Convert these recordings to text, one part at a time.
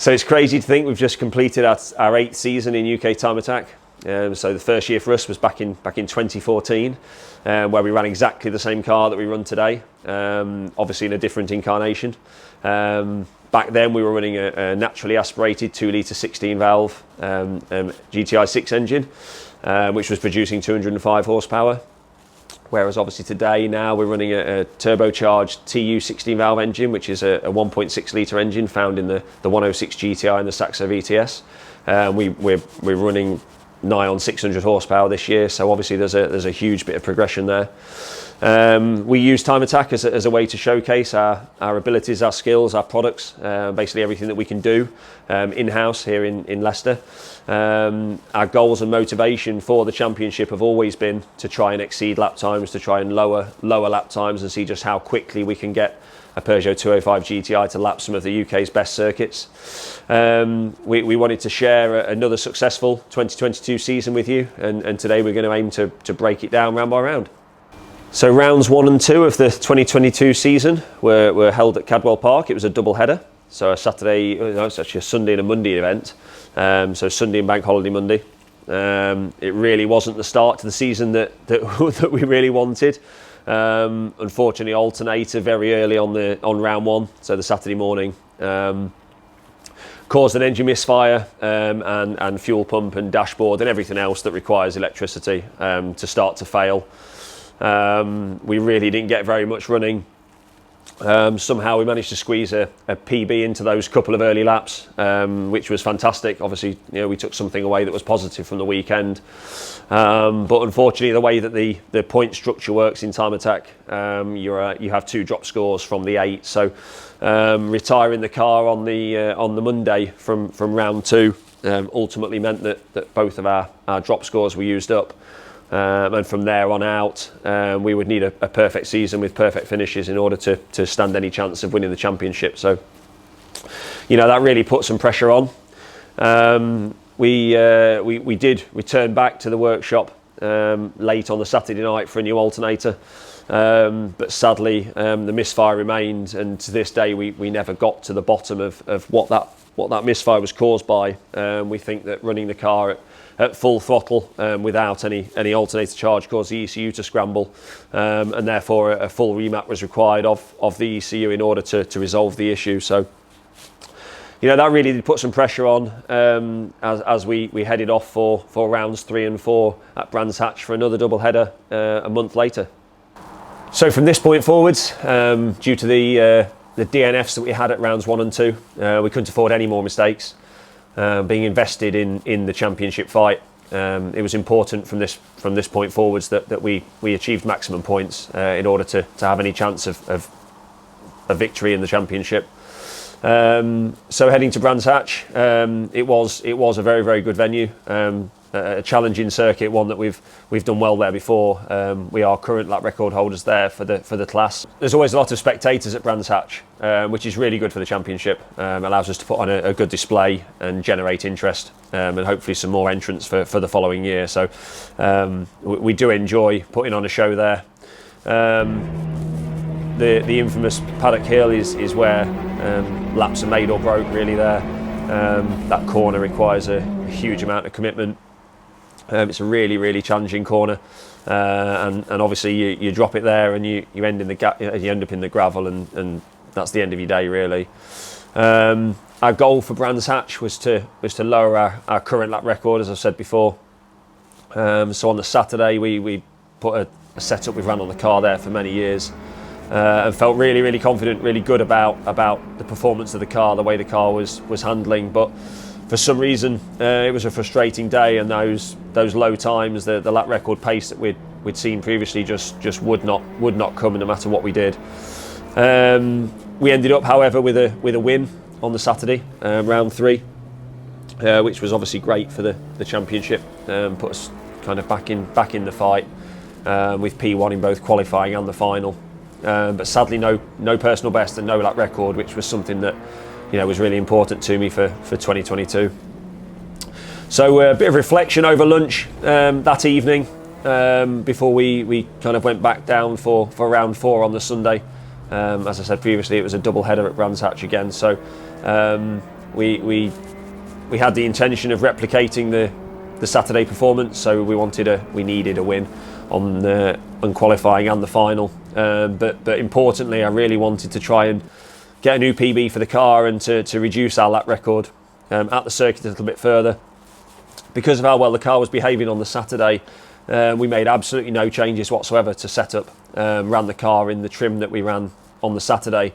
So it's crazy to think we've just completed our 8th season in UK Time Attack. So the first year for us was back in 2014, where we ran exactly the same car that we run today, obviously in a different incarnation. Back then we were running a naturally aspirated 2-litre 16 valve GTI 6 engine, which was producing 205 horsepower. Whereas obviously today, now we're running a turbocharged TU 16 valve engine, which is a 1.6 litre engine found in the 106 GTI and the Saxo VTS. We're running nigh on 600 horsepower this year, so obviously there's a huge bit of progression there. We use Time Attack as a way to showcase our abilities, our skills, our products, basically everything that we can do in-house here in Leicester. Our goals and motivation for the championship have always been to try and exceed lap times, to try and lower lap times and see just how quickly we can get a Peugeot 205 GTI to lap some of the UK's best circuits. We wanted to share another successful 2022 season with you, and today we're going to aim to break it down round by round. So rounds 1 and 2 of the 2022 season were held at Cadwell Park. It was a double header, so it's actually a Sunday and a Monday event. So Sunday and Bank Holiday Monday. It really wasn't the start to the season that we really wanted. Unfortunately, alternator very early on round 1, so the Saturday morning, caused an engine misfire, and fuel pump and dashboard and everything else that requires electricity to start to fail. We really didn't get very much running. Somehow we managed to squeeze a PB into those couple of early laps, which was fantastic. Obviously, we took something away that was positive from the weekend. But unfortunately, the way that the point structure works in Time Attack, you have 2 drop scores from the 8. So retiring the car on the Monday from round 2 ultimately meant that both of our drop scores were used up. And from there on out, we would need a perfect season with perfect finishes in order to stand any chance of winning the championship. So, that really put some pressure on. We returned back to the workshop late on the Saturday night for a new alternator, but sadly the misfire remained, and to this day we never got to the bottom of what that misfire was caused by. We think that running the car at full throttle without any alternator charge caused the ECU to scramble, and therefore a full remap was required of the ECU in order to resolve the issue. So that really did put some pressure on as we headed off for rounds 3 and 4 at Brands Hatch for another double header a month later. So from this point forwards, due to the DNFs that we had at rounds 1 and 2, we couldn't afford any more mistakes. Being invested in the championship fight, it was important from this point forwards that we achieved maximum points in order to have any chance of a victory in the championship. So heading to Brands Hatch, it was a very, very good venue, a challenging circuit, one that we've done well there before. We are current lap record holders there for the class. There's always a lot of spectators at Brands Hatch, which is really good for the championship. Allows us to put on a good display and generate interest, and hopefully some more entrants for the following year. So we do enjoy putting on a show there. The infamous Paddock Hill is where laps are made or broke, really there. That corner requires a huge amount of commitment. It's a really, really challenging corner, and obviously you drop it there and you end up in the gravel, and that's the end of your day, really. Our goal for Brands Hatch was to lower our current lap record, as I've said before. So on the Saturday we put a setup we've ran on the car there for many years, and felt really, really confident, really good about the performance of the car, the way the car was handling. But for some reason, it was a frustrating day, and those low times, the lap record pace that we'd seen previously, just would not come, no matter what we did. We ended up, however, with a win on the Saturday, round 3, which was obviously great for the championship. Put us kind of back in the fight, with P1 in both qualifying and the final. But sadly, no personal best and no lap record, which was something that was really important to me for 2022. So a bit of reflection over lunch that evening, before we kind of went back down for round 4 on the Sunday. As I said previously, it was a double header at Brands Hatch again. So we had the intention of replicating the Saturday performance, so we needed a win on qualifying and the final. But importantly, I really wanted to try and get a new PB for the car and to reduce our lap record at the circuit a little bit further. Because of how well the car was behaving on the Saturday, we made absolutely no changes whatsoever to setup. Ran the car in the trim that we ran on the Saturday.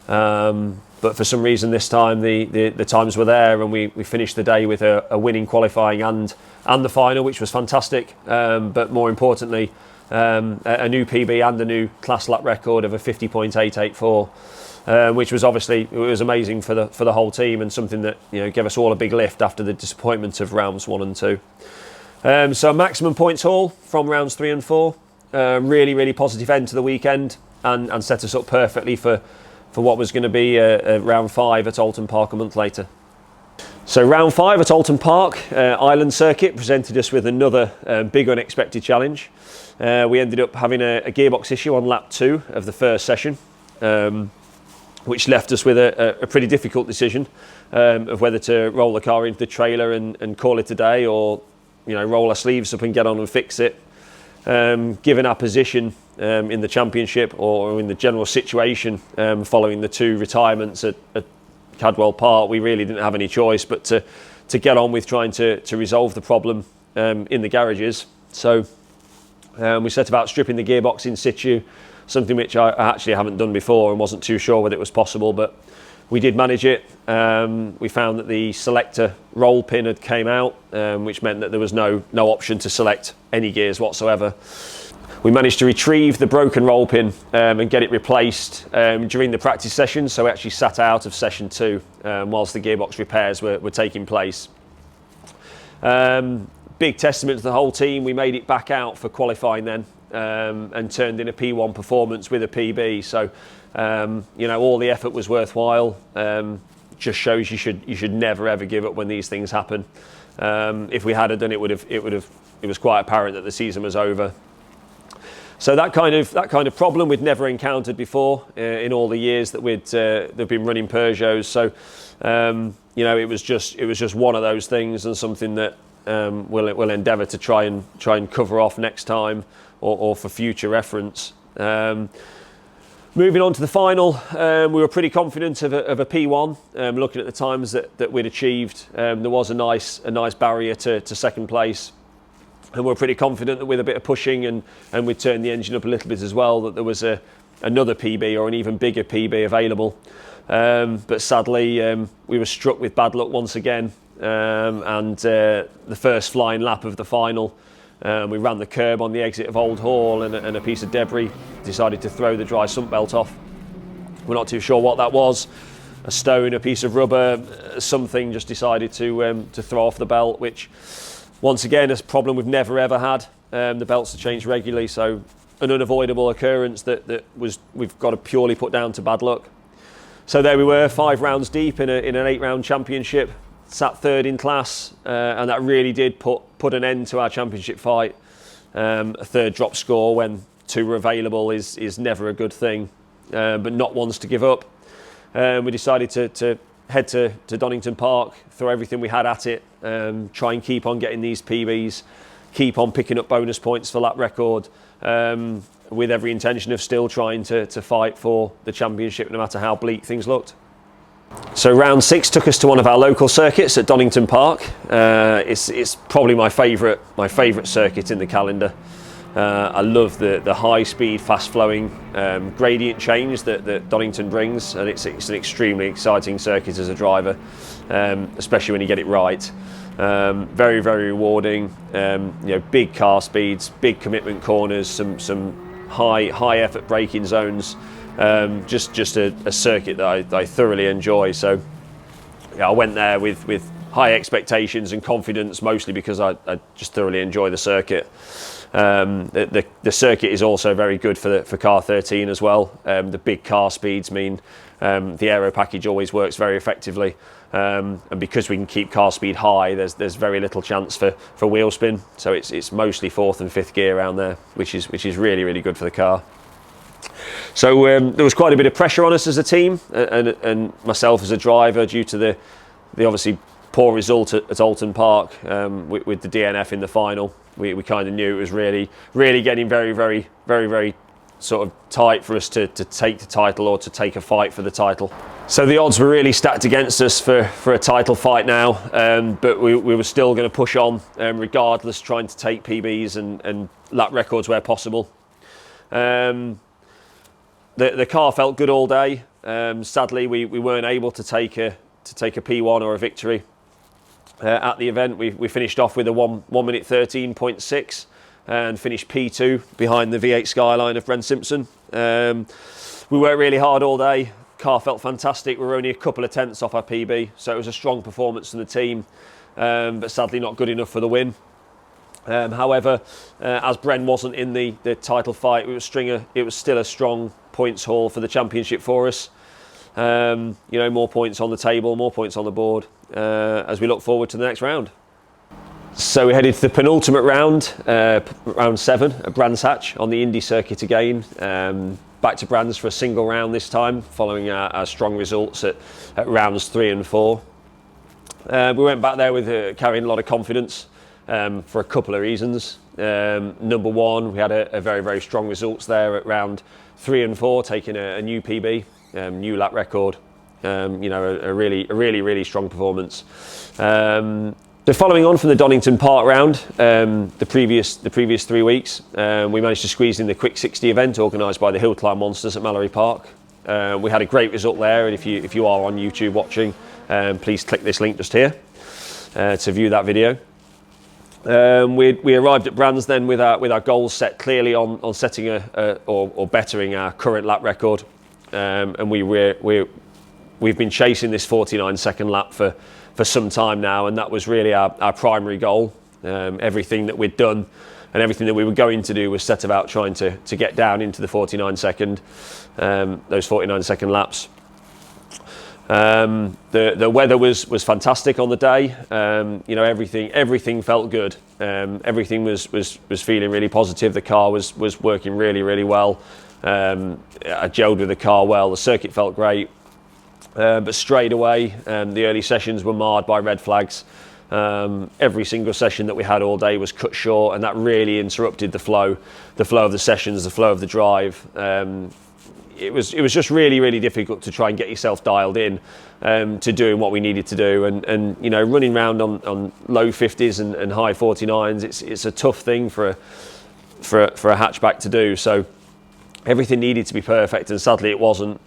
But for some reason this time the times were there, and we finished the day with a winning qualifying and the final, which was fantastic. But more importantly, a new PB and a new class lap record of a 50.884, which was it was amazing for the whole team, and something that gave us all a big lift after the disappointment of rounds 1 and 2. So maximum points haul from rounds 3 and 4. Really positive end to the weekend, and set us up perfectly for what was going to be a round 5 at Oulton Park a month later. So round 5 at Oulton Park, Island Circuit, presented us with another big unexpected challenge. We ended up having a gearbox issue on lap 2 of the first session, which left us with a pretty difficult decision of whether to roll the car into the trailer and call it a day, or roll our sleeves up and get on and fix it. Given our position in the championship, or in the general situation following the 2 retirements at Cadwell Park, we really didn't have any choice but to get on with trying to resolve the problem in the garages. So we set about stripping the gearbox in situ, something which I actually haven't done before and wasn't too sure whether it was possible, but we did manage it. We found that the selector roll pin had came out, which meant that there was no option to select any gears whatsoever. We managed to retrieve the broken roll pin and get it replaced during the practice session, so we actually sat out of session 2 whilst the gearbox repairs were taking place. Big testament to the whole team. We made it back out for qualifying then, and turned in a P1 performance with a PB. So all the effort was worthwhile. Just shows you should never ever give up when these things happen. If we had done it, it was quite apparent that the season was over. So that kind of problem we'd never encountered before in all the years that they've been running Peugeots. So it was just one of those things, and something that we'll endeavour to try and cover off next time, or for future reference. Moving on to the final, we were pretty confident of a P1. Looking at the times that we'd achieved, there was a nice barrier to second place. And we're pretty confident that with a bit of pushing and we'd turned the engine up a little bit as well, that there was another PB or an even bigger PB available. But sadly, we were struck with bad luck once again. And the first flying lap of the final, we ran the curb on the exit of Old Hall, and a piece of debris decided to throw the dry sump belt off. We're not too sure what that was. A stone, a piece of rubber, something just decided to throw off the belt, which once again is a problem we've never ever had. The belts are changed regularly, so an unavoidable occurrence that we've got to purely put down to bad luck. So there we were, 5 rounds deep in an 8-round championship, sat 3rd in class, and that really did put an end to our championship fight. A 3rd drop score when 2 were available is never a good thing, but not ones to give up. We decided to head to Donington Park, throw everything we had at it, try and keep on getting these PBs, keep on picking up bonus points for lap record, with every intention of still trying to fight for the championship no matter how bleak things looked. So round 6 took us to one of our local circuits at Donington Park. It's probably my favourite circuit in the calendar. I love the high speed, fast flowing gradient change that Donington brings, and it's an extremely exciting circuit as a driver, especially when you get it right. Very rewarding. Big car speeds, big commitment corners, some high effort braking zones. Just a circuit that I thoroughly enjoy. So I went there with high expectations and confidence, mostly because I just thoroughly enjoy the circuit. The circuit is also very good for car 13 as well. The big car speeds mean the aero package always works very effectively, and because we can keep car speed high, there's very little chance for wheel spin. So it's mostly 4th and 5th gear around there, which is really good for the car. So there was quite a bit of pressure on us as a team, and myself as a driver, due to the obviously poor result at Oulton Park with the DNF in the final, we kind of knew it was really getting very sort of tight for us to take the title or to take a fight for the title. So the odds were really stacked against us for a title fight now, but we were still going to push on regardless, trying to take PBs and lap records where possible. The car felt good all day. Sadly, we weren't able to take a P1 or a victory at the event. We finished off with a 1 minute 13.6 and finished P2 behind the V8 Skyline of Bren Simpson. We worked really hard all day. Car felt fantastic. We were only a couple of tenths off our PB, so it was a strong performance from the team, but sadly not good enough for the win. However, as Bren wasn't in the title fight, it was still a strong points haul for the championship for us. More points on the table, more points on the board as we look forward to the next round. So we headed to the penultimate round, round 7 at Brands Hatch on the Indy circuit again. Back to Brands for a single round this time, following our strong results at rounds 3 and 4. We went back there with carrying a lot of confidence for a couple of reasons. Number one, we had a very strong results there at round 3 and 4, taking a new PB, new lap record. A really strong performance. So following on from the Donington Park round, the previous 3 weeks, we managed to squeeze in the Quick 60 event organised by the Hill Climb Monsters at Mallory Park. We had a great result there, and if you are on YouTube watching, please click this link just here to view that video. We arrived at Brands then with our goals set clearly on setting or bettering our current lap record, and we've been chasing this 49-second lap for some time now, and that was really our primary goal. Everything that we'd done and everything that we were going to do was set about trying to get down into the 49-second, those 49-second laps. The weather was fantastic on the day. Everything felt good. Everything was feeling really positive. The car was working really well. I gelled with the car well. The circuit felt great. But straight away, the early sessions were marred by red flags. Every single session that we had all day was cut short, and that really interrupted the flow of the sessions, the flow of the drive. It was just really difficult to try and get yourself dialed in to doing what we needed to do, and running around on low 50s and high 49s. It's a tough thing for a hatchback to do. So everything needed to be perfect, and sadly it wasn't.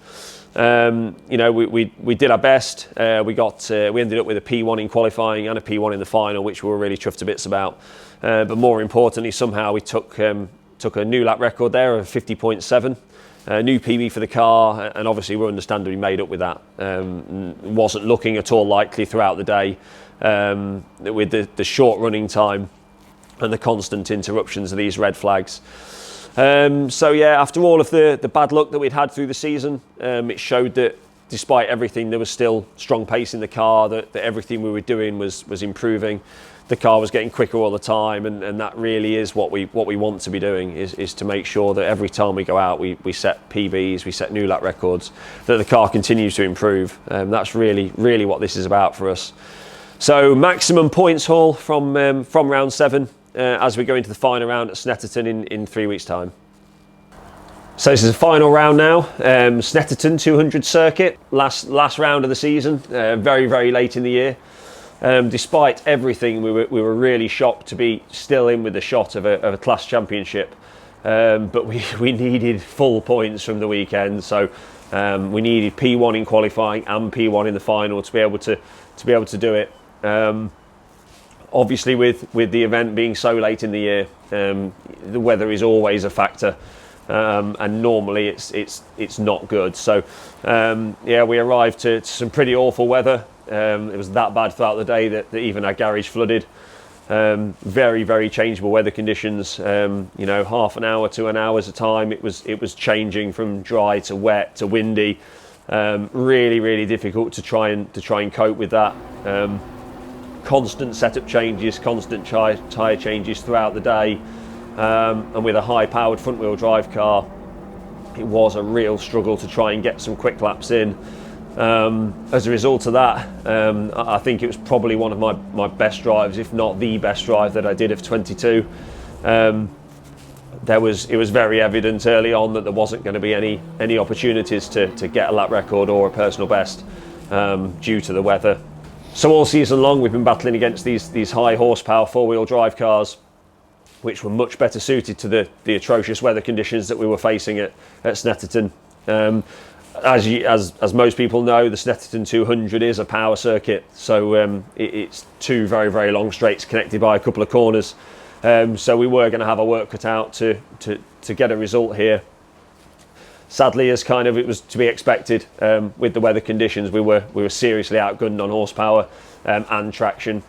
We did our best. We ended up with a P1 in qualifying and a P1 in the final, which we were really chuffed to bits about. But more importantly, somehow we took a new lap record there of 50.7, new PB for the car, and obviously we're understandably made up with that. Wasn't looking at all likely throughout the day with the short running time and the constant interruptions of these red flags. After all of the bad luck that we'd had through the season, it showed that despite everything, there was still strong pace in the car, that everything we were doing was improving. The car was getting quicker all the time, and that really is what we want to be doing, is to make sure that every time we go out, we set PBs, we set new lap records, that the car continues to improve. That's really what this is about for us. So maximum points haul from round 7. As we go into the final round at Snetterton in 3 weeks' time. So this is the final round now. Snetterton 200 circuit, last round of the season. Very late in the year. Despite everything, we were really shocked to be still in with the shot of a class championship. But we needed full points from the weekend, so we needed P1 in qualifying and P1 in the final to be able to do it. Obviously, with the event being so late in the year, the weather is always a factor, and normally it's not good. So we arrived to some pretty awful weather. It was that bad throughout the day that even our garage flooded. Very changeable weather conditions. Half an hour to an hour at a time. It was changing from dry to wet to windy. Really difficult to try and cope with that. Constant setup changes, constant tyre changes throughout the day, and with a high-powered front-wheel drive car, it was a real struggle to try and get some quick laps in. As a result of that, I think it was probably one of my best drives, if not the best drive that I did of 22. It was very evident early on that there wasn't going to be any opportunities to get a lap record or a personal best due to the weather. So all season long we've been battling against these high horsepower four-wheel drive cars, which were much better suited to the atrocious weather conditions that we were facing at Snetterton. As most people know, the Snetterton 200 is a power circuit, so it's two very, very long straights connected by a couple of corners. So we were going to have our work cut out to get a result here. Sadly, as kind of it was to be expected, with the weather conditions, we were seriously outgunned on horsepower and traction,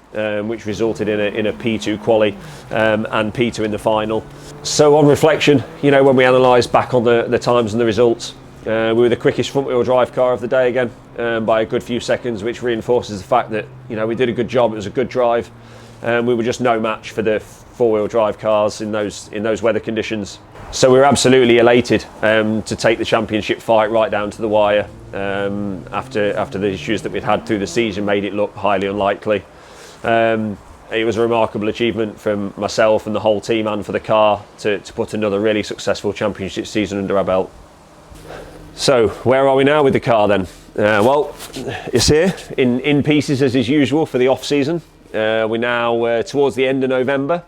which resulted in a P2 quali and P2 in the final. So on reflection, you know, when we analysed back on the times and the results, we were the quickest front-wheel drive car of the day again, by a good few seconds, which reinforces the fact that, you know, we did a good job. It was a good drive. We were just no match for the four-wheel drive cars in those weather conditions. So we were absolutely elated to take the championship fight right down to the wire. After the issues that we'd had through the season made it look highly unlikely. It was a remarkable achievement from myself and the whole team, and for the car to put another really successful championship season under our belt. So where are we now with the car then? Well, it's here in pieces as is usual for the off season. We're now towards the end of November,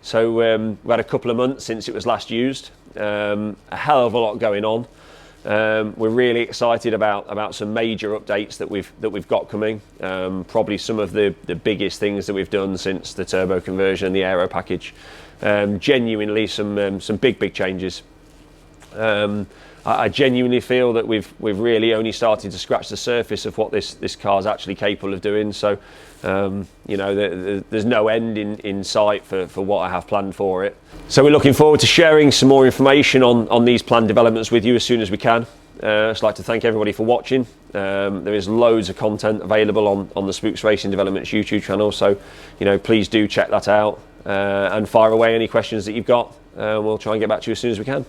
so we had a couple of months since it was last used. A hell of a lot going on. We're really excited about some major updates that we've got coming. Probably some of the biggest things that we've done since the turbo conversion and the aero package. Genuinely some big changes. I genuinely feel that we've really only started to scratch the surface of what this car's actually capable of doing. So, you know, there's no end in sight for what I have planned for it. So we're looking forward to sharing some more information on these planned developments with you as soon as we can. I'd just like to thank everybody for watching. There is loads of content available on the Spooks Racing Developments YouTube channel. So, you know, please do check that out and fire away any questions that you've got. We'll try and get back to you as soon as we can.